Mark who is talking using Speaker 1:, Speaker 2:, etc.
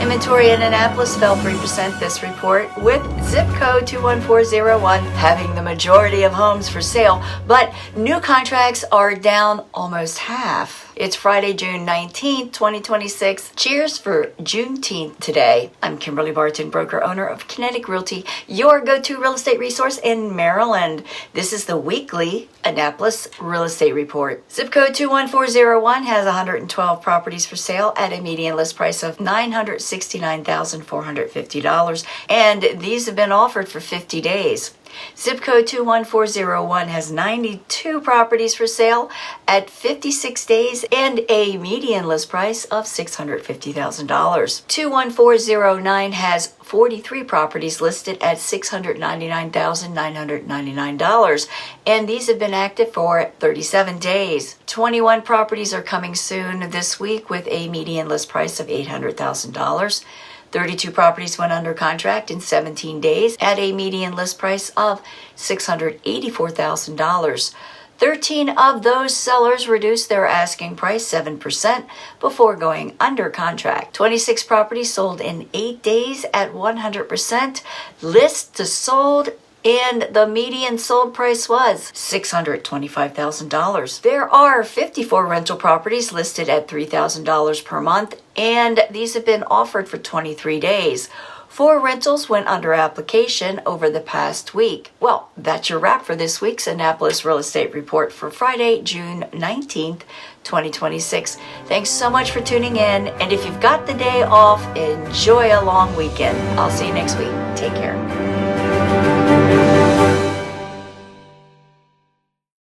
Speaker 1: Inventory in Annapolis fell 3% this report, with zip code 21401 having the majority of homes for sale, but new contracts are down almost half. It's Friday, June 19th, 2026. Cheers for Juneteenth today. I'm Kimberly Barton, broker owner of Kinetic Realty, your go-to real estate resource in Maryland. This is the weekly Annapolis Real Estate Report. Zip code 21401 has 112 properties for sale at a median list price of $969,450, and these have been offered for 50 days. Zip code 21401 has 92 properties for sale at 56 days and a median list price of $650,000. 21409 has 43 properties listed at $699,999, and these have been active for 37 days. 21 properties are coming soon this week with a median list price of $800,000. 32 properties went under contract in 17 days at a median list price of $684,000. 13 of those sellers reduced their asking price 7% before going under contract. 26 properties sold in 8 days at 100% list to sold, and the median sold price was $625,000. There are 54 rental properties listed at $3,000 per month, and these have been offered for 23 days. 4 rentals went under application over the past week. Well, that's your wrap for this week's Annapolis Real Estate Report for Friday, June 19th, 2026. Thanks so much for tuning in, and if you've got the day off, enjoy a long weekend. I'll see you next week. Take care.